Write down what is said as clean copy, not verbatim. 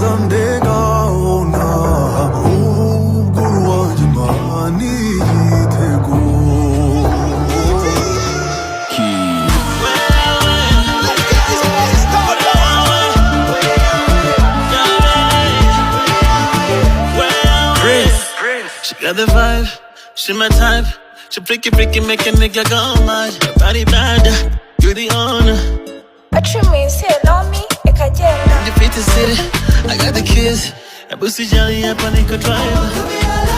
someday gonna Ugurwajimani Tego She got the vibe, she my type. She freaky, make a nigga go mad. Her body bad, you the owner. What you mean, say know me, Defeat the city, I got the keys. I boost the jelly up on the driver.